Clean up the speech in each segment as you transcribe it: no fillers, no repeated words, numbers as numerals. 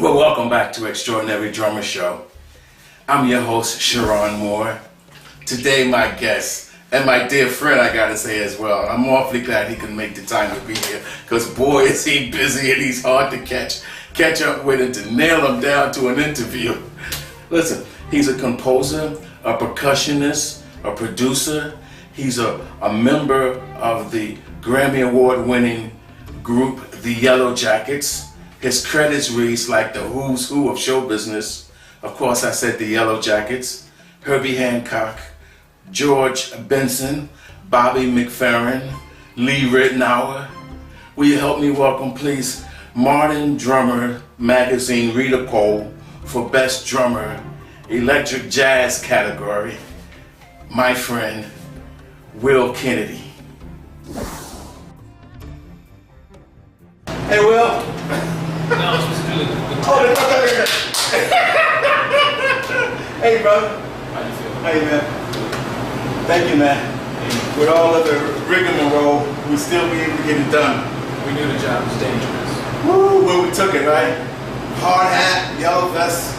Well, welcome back to Extraordinary Drummer Show. I'm your host, Cheron Moore. Today, my guest, and my dear friend, I gotta say as well, I'm awfully glad he can make the time to be here, because boy, is he busy and he's hard to catch up with and to nail him down to an interview. Listen, he's a composer, a percussionist, a producer. He's a member of the Grammy Award-winning group, the Yellowjackets. His credits reads like the who's who of show business. Of course, I said the Yellowjackets, Herbie Hancock, George Benson, Bobby McFerrin, Lee Ritenour. Will you help me welcome, please, Modern Drummer Magazine reader poll for Best Drummer, Electric Jazz category, my friend, Will Kennedy. Hey, Will. No, I was supposed to do the Hey, brother. How you feel? Hey, man. Thank you, man. With all of the rigmarole, we still be able to get it done. We knew the job was dangerous. Woo, when we took it, right? Hard hat, yellow vest.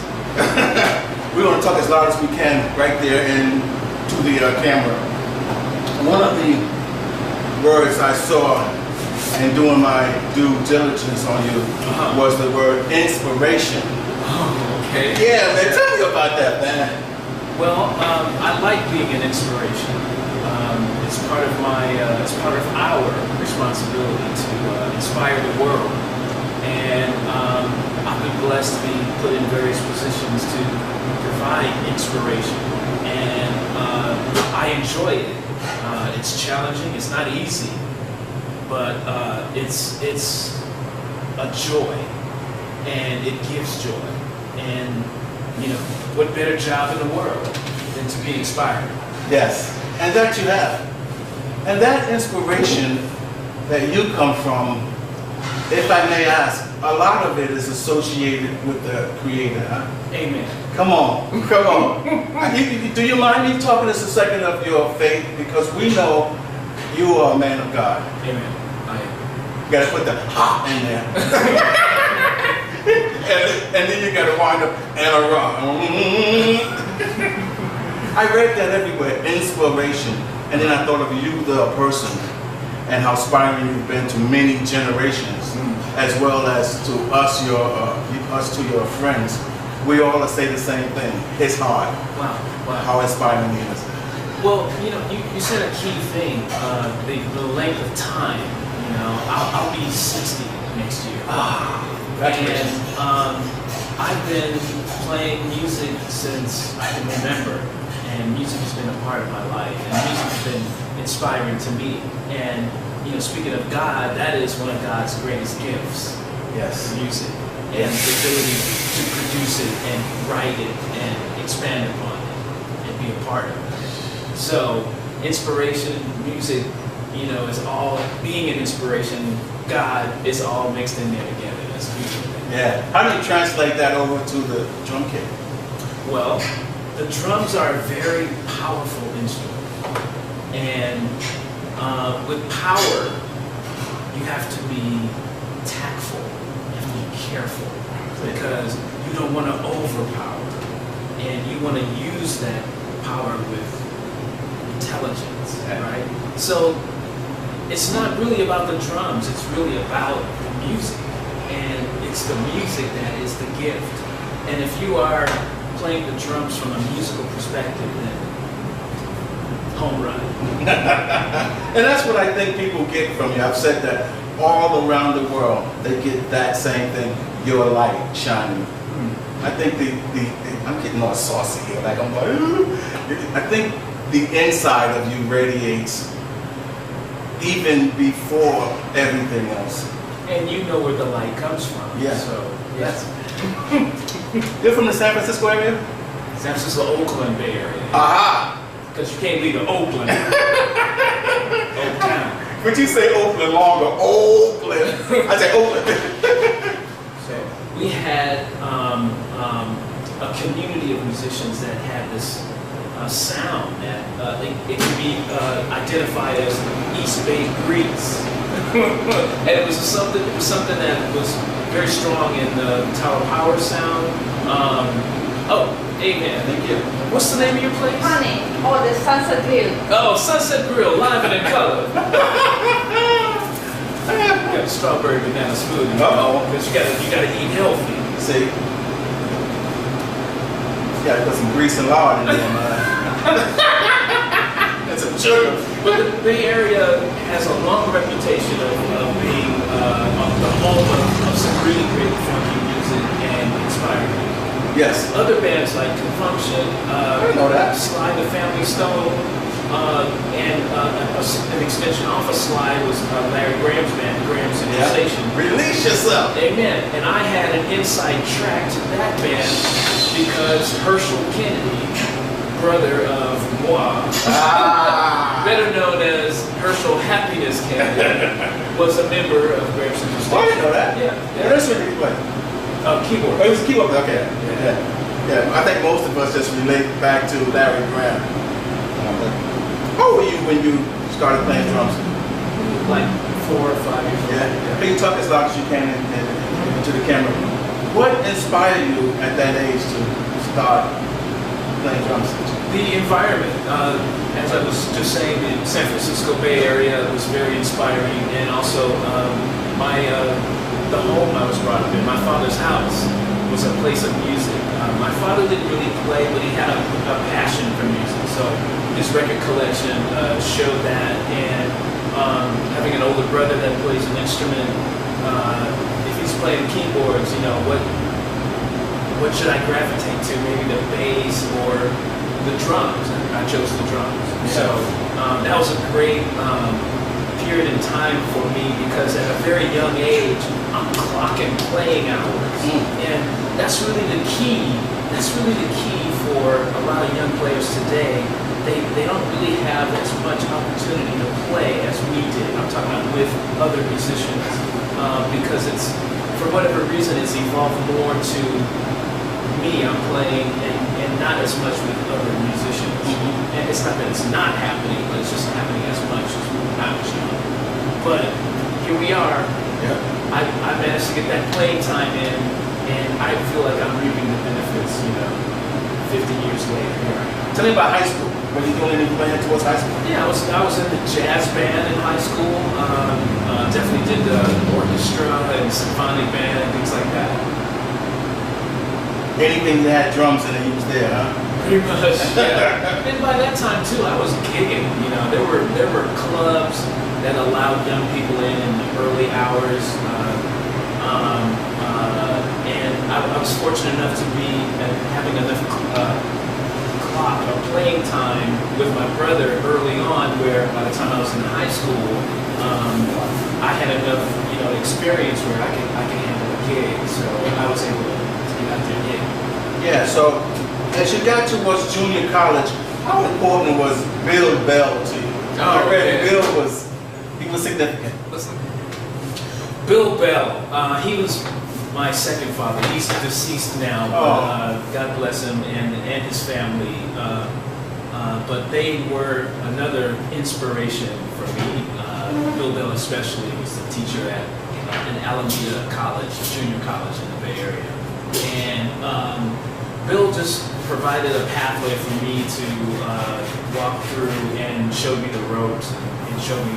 We're going to talk as loud as we can right there into the camera. One of the words I saw in doing my due diligence on you was the word inspiration. Oh, okay. Yeah, man, tell me about that, man. Well, I like being an inspiration. It's part of our responsibility to inspire the world. And I've been blessed to be put in various positions to provide inspiration. And I enjoy it. It's challenging, it's not easy, but it's a joy, and it gives joy. And you know, what better job in the world than to be inspired? Yes, and that you have. And that inspiration that you come from, if I may ask, a lot of it is associated with the Creator, huh? Amen. Come on. Do you mind me talking just a second of your faith? Because we know you are a man of God. Amen. I am. You gotta put the ha in there. and then you gotta wind up and a rock. I read that everywhere, inspiration. And then I thought of you, the person, and how inspiring you've been to many generations, as well as to us, your friends. We all say the same thing. It's hard. Wow. How inspiring it is. Well, you know, you said a key thing, the length of time. You know, I'll be 60 next year. Congratulations. And I've been playing music since I can remember, and music has been a part of my life, and music has been inspiring to me. And you know, speaking of God, that is one of God's greatest gifts. Yes. Music. And the ability to produce it and write it and expand upon it and be a part of it. So, inspiration, music, you know, is all, being an inspiration, God is all mixed in there together. That's beautiful. Yeah. How do you translate that over to the drum kit? Well, the drums are a very powerful instrument. And with power, you have to be tactful. Careful, because you don't want to overpower, and you want to use that power with intelligence, right? So it's not really about the drums, it's really about the music, and it's the music that is the gift. And if you are playing the drums from a musical perspective, then home run. And that's what I think people get from you. I've said that all around the world, they get that same thing, your light shining. I think I'm getting all saucy here, like I'm like, ooh. I think the inside of you radiates even before everything else. And you know where the light comes from. Yeah. So, yes. You're from the San Francisco area? San Francisco, Oakland Bay Area. Aha! Because you can't leave the Oakland. Oak Town. But you say Oakland longer, Oakland. I say Oakland. So we had a community of musicians that had this sound that it can be identified as East Bay Grease. And it was something that was very strong in the Tower Power sound. Amen. Thank you. What's the name of your place? Honey, or the Sunset View. Oh, Sunset Grill, live and in color. You got a strawberry banana smoothie. Uh-oh. Because you gotta eat healthy. See? You gotta put some grease and lard in there, man. And some sugar. But the Bay Area has a long reputation of being the home of some really great funky music and inspiring music. Yes. Other bands like Confunction, I didn't know that. Sly the Family Stone, and an extension off of Sly was Larry Graham's band, Graham's Sensation. Release yourself. Amen. And I had an inside track to that band because Herschel Kennedy, brother of moi, better known as Herschel Happiness Kennedy, was a member of Graham's Sensation. Oh, I didn't know that. Yeah. What else did you play? Keyboard. Oh, it was a keyboard. Okay. Yeah. I think most of us just relate back to Larry Graham. How old were you when you started playing drums? Like 4 or 5 years old. Yeah. Can you talk as loud as you can into the camera? What inspired you at that age to start playing drums? The environment, as I was just saying, the San Francisco Bay Area was very inspiring, and also the home I was brought up in, my father's house, was a place of music. My father didn't really play, but he had a passion for music. So his record collection showed that, and having an older brother that plays an instrument, if he's playing keyboards, what should I gravitate to? Maybe the bass or the drums. I chose the drums. Yeah. So that was a great period in time for me because at a very young age, I'm clocking playing hours. And that's really the key. That's really the key for a lot of young players today. They don't really have as much opportunity to play as we did. I'm talking about with other musicians because it's, for whatever reason, it's evolved more to me. I'm playing and not as much with other musicians. And it's not that it's not happening, but it's just not happening as much as when I was young. But here we are. Yeah. I managed to get that playing time in, and I feel like I'm reaping the benefits, 50 years later. Here I am. Tell me about high school. Were you doing any playing towards high school? Yeah, I was in the jazz band in high school. Definitely did the orchestra and symphonic band and things like that. Anything that had drums in it, you was there, huh? Pretty much, yeah. And by that time too, I was gigging. There were clubs that allowed young people in the early hours, and I was fortunate enough to be having enough clock or playing time with my brother early on, where by the time I was in high school, I had enough experience where I could handle a gig, so I was able to get out there and gig. Yeah, so as you got towards junior college, how important was Bill Bell to you? Oh, man. Bill was significant. Listen, Bill Bell, he was my second father. He's deceased now, but God bless him and his family. But they were another inspiration for me. Bill Bell especially was the teacher at an Alameda College, junior college in the Bay Area. And Bill just provided a pathway for me to walk through and showed me the ropes and showed me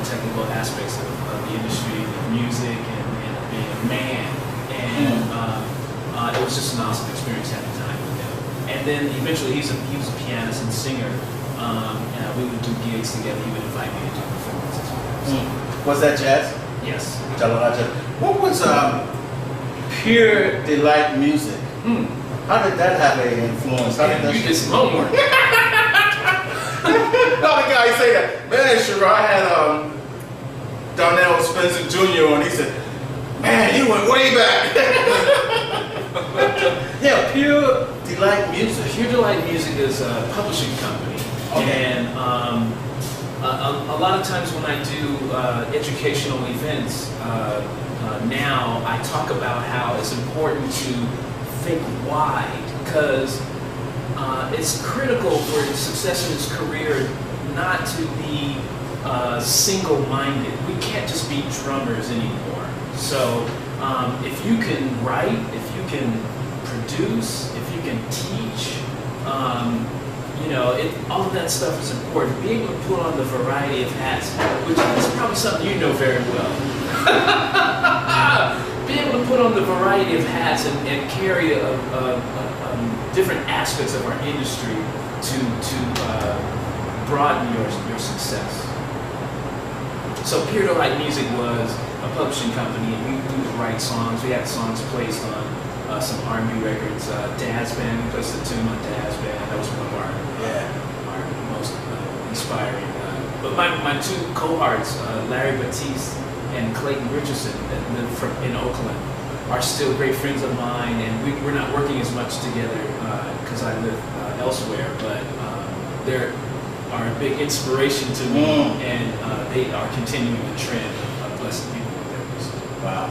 technical aspects of the industry, of music, and being a man. And it was just an awesome experience having time with him. And then eventually he was a pianist and singer, and we would do gigs together. He would invite me to do performances with him. Was that jazz? Yes. What was Pure Delight Music? How did that have an influence? How did that You did some homework. No, the guy say that. Man, Cheron, I had Donnell Spencer Jr. on. He said, man, you went way back. Yeah, Pure Delight Music. Pure Delight Music is a publishing company. Okay. And a lot of times when I do educational events, now I talk about how it's important to think wide, because it's critical for success in his career not to be single-minded. We can't just be drummers anymore. So If you can write, if you can produce, if you can teach, all of that stuff is important. Being able to put on the variety of hats, which is probably something you know very well. Being able to put on the variety of hats and carry different aspects of our industry to broaden your success. So Pure Delight Music was a publishing company, and we would write songs. We had songs placed on some R&B records. Dad's Band, we placed a tune on Dad's Band. That was one of our most inspiring. But my two cohorts, Larry Batiste and Clayton Richardson, that live in Oakland, are still great friends of mine, and we're not working as much together because I live elsewhere, but they're are a big inspiration to me, and they are continuing the trend of blessing people with their music. Wow.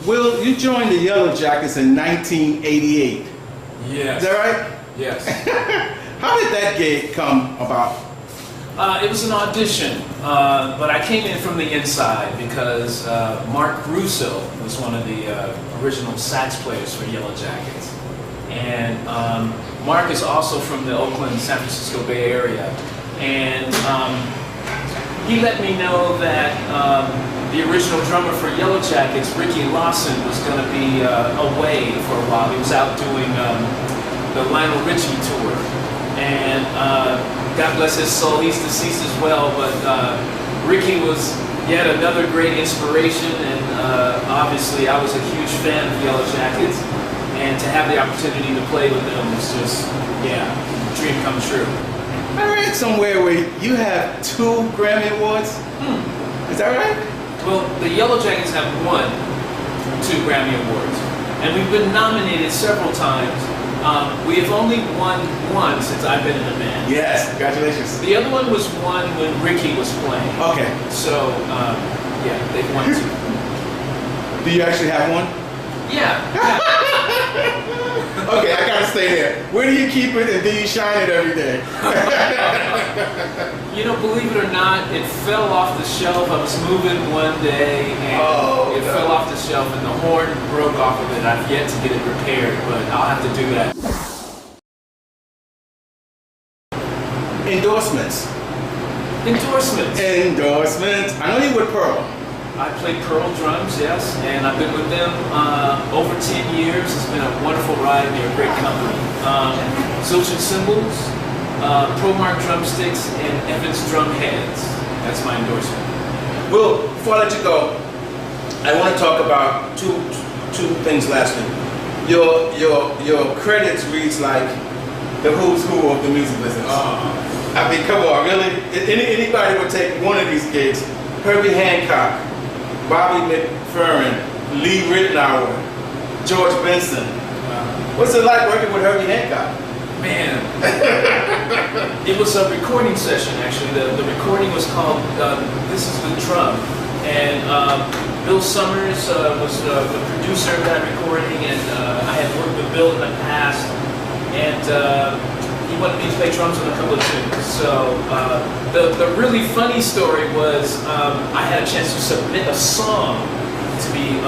Will, you joined the Yellowjackets in 1988. Yes. Is that right? Yes. How did that gig come about? It was an audition, but I came in from the inside because Mark Russo was one of the original sax players for Yellowjackets. And Mark is also from the Oakland, San Francisco Bay Area. And he let me know that the original drummer for Yellowjackets, Ricky Lawson, was going to be away for a while. He was out doing the Lionel Richie tour. And God bless his soul, he's deceased as well, but Ricky was yet another great inspiration, and obviously I was a huge fan of Yellowjackets, and to have the opportunity to play with them was just, yeah, dream come true. I read somewhere where you have 2 Grammy Awards. Is that right? Well, the Yellowjackets have won 2 Grammy Awards, and we've been nominated several times. We have only won one since I've been in the band. Yes, congratulations. The other one was won when Ricky was playing. Okay. So, yeah, they've won 2. Do you actually have one? Yeah. Okay, I gotta stay there. Where do you keep it and do you shine it every day? You know, believe it or not, it fell off the shelf. I was moving one day and it fell off the shelf and the horn broke off of it. I've yet to get it repaired, but I'll have to do that. Endorsements. Endorsements. I know you with Pearl. I played Pearl drums, yes, and I've been with them over 10 years. It's been a wonderful ride. They're a great company. Zildjian cymbals, ProMark drumsticks, and Evans drum heads. That's my endorsement. Well, before I let you go, I want to talk about two things lastly. Your credits reads like the who's who of the music business. I mean, come on, really? Anybody would take one of these gigs. Herbie Hancock, Bobby McFerrin, Lee Ritenour, George Benson. What's it like working with Herbie Hancock? Man, it was a recording session actually. The recording was called This Is the Drum. And Bill Summers was the producer of that recording, and I had worked with Bill in the past. And he wanted me to play drums on a couple of tunes. So the really funny story was I had a chance to submit a song to be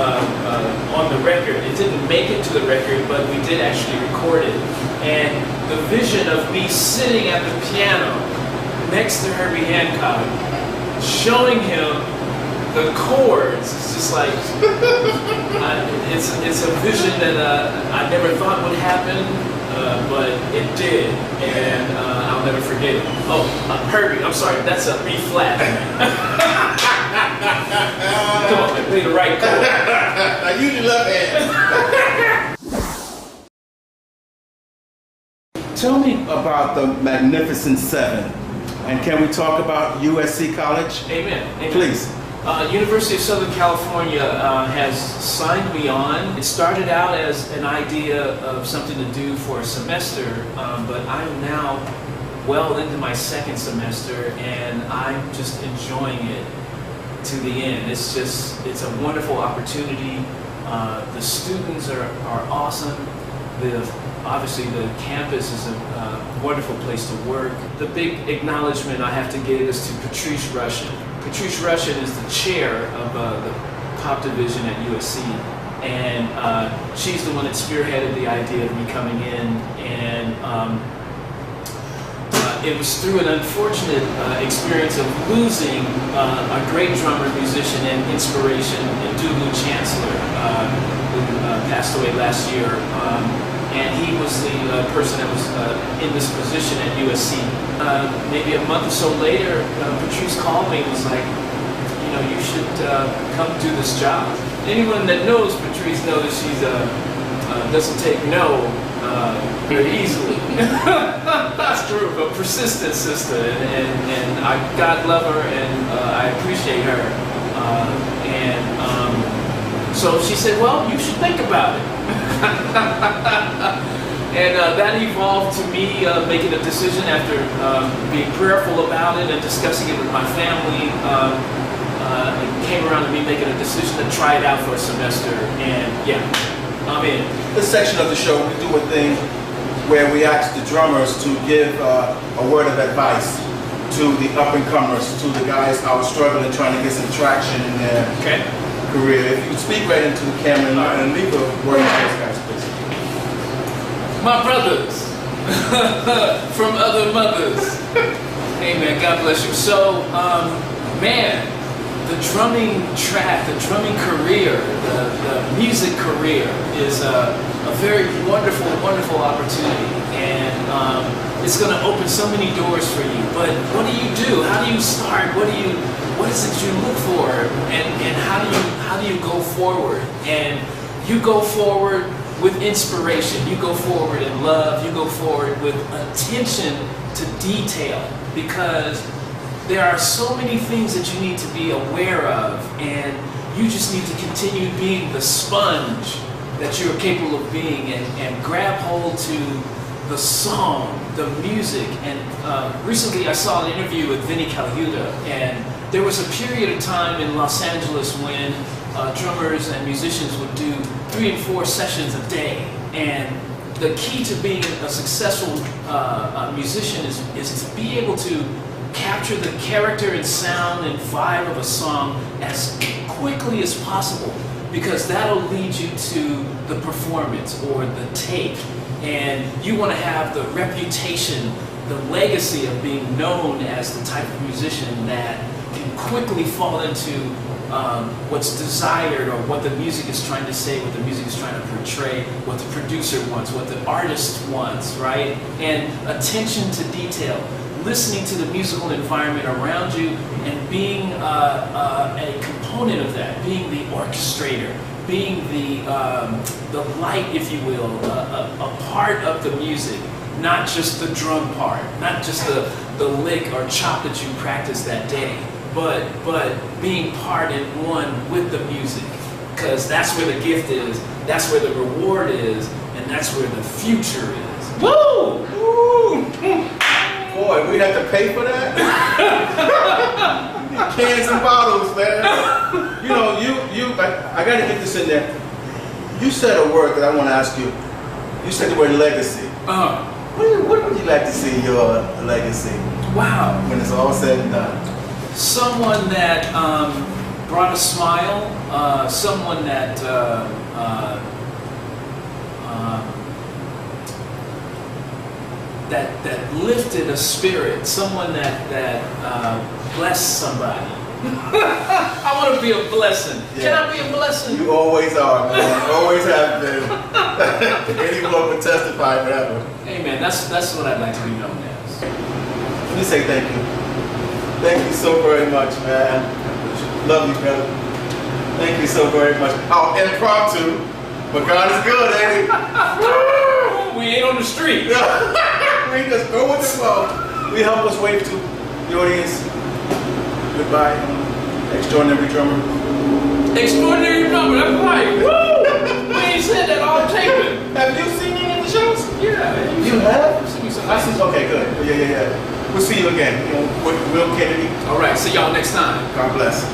on the record. It didn't make it to the record, but we did actually record it. And the vision of me sitting at the piano next to Herbie Hancock, showing him the chords, it's just like, it's a vision that I never thought would happen. But it did, and I'll never forget it. Oh, Herbie, I'm sorry, that's a B flat. Come on, man, play the right chord. I usually love it. Tell me about the Magnificent Seven, and can we talk about USC College? Amen. Amen. Please. University of Southern California has signed me on. It started out as an idea of something to do for a semester, but I'm now well into my 2nd semester, and I'm just enjoying it to the end. It's a wonderful opportunity. The students are awesome. Obviously the campus is a wonderful place to work. The big acknowledgement I have to give is to Patrice Rushen. Patrice Rushen is the chair of the pop division at USC, and she's the one that spearheaded the idea of me coming in, and it was through an unfortunate experience of losing a great drummer, musician, and inspiration, Ndugu Chancellor, who passed away last year. And he was the person that was in this position at USC. Maybe a month or so later, Patrice called me and was like, you know, you should come do this job. Anyone that knows Patrice knows that she's doesn't take no very easily. That's true, but persistent sister, and God love her, and I appreciate her. So she said, well, you should think about it. And that evolved to me making a decision after being prayerful about it and discussing it with my family. it came around to me making a decision to try it out for a semester, and yeah, I'm in. This section of the show, we do a thing where we ask the drummers to give a word of advice to the up-and-comers, to the guys out struggling, trying to get some traction in their career. If you speak right into the camera and leave a word to those guys, please. My brothers from other mothers. Hey man, God bless you. So, man, the drumming track, the drumming career, the music career is a very wonderful, wonderful opportunity, and it's going to open so many doors for you. But what do you do? How do you start? What is it you look for? And how do you go forward? And you go forward with inspiration. You go forward in love. You go forward with attention to detail, because there are so many things that you need to be aware of, and you just need to continue being the sponge that you're capable of being, and grab hold to the song, the music. And recently I saw an interview with Vinnie Colaiuta, and there was a period of time in Los Angeles when drummers and musicians would do 3 and 4 sessions a day. And the key to being a successful musician is to be able to capture the character and sound and vibe of a song as quickly as possible, because that'll lead you to the performance or the tape. And you want to have the reputation, the legacy of being known as the type of musician that can quickly fall into what's desired, or what the music is trying to say, what the music is trying to portray, what the producer wants, what the artist wants, right? And attention to detail, listening to the musical environment around you, and being a component of that, being the orchestrator, being the light, if you will, a part of the music, not just the drum part, not just the lick or chop that you practice that day, but being part and one with the music, because that's where the gift is, that's where the reward is, and that's where the future is. Woo! Woo! Boy, we'd have to pay for that? Cans and bottles, man. You know, I gotta get this in there. You said a word that I want to ask you. You said the word legacy. What would you like to see your legacy? Wow. When it's all said and done. Someone that brought a smile, someone that that lifted a spirit, someone that blessed somebody. I want to be a blessing. Yeah. Can I be a blessing? You always are, man. You always have been. Anyone would testify forever. Hey, man, that's what I'd like to be known as. Let me say thank you. Thank you so very much, man. Love you, brother. Thank you so very much. Oh, impromptu, but God is good, ain't he? We ain't on the street. We just go with the flow. We help us wave to the audience. Goodbye, extraordinary drummer. Extraordinary drummer, that's right. Woo! We ain't said that all taping. Have you seen me in the shows? Yeah. You have? Seen me some. I see. Okay, good. Yeah. We'll see you again. Will Kennedy. All right. See y'all next time. God bless.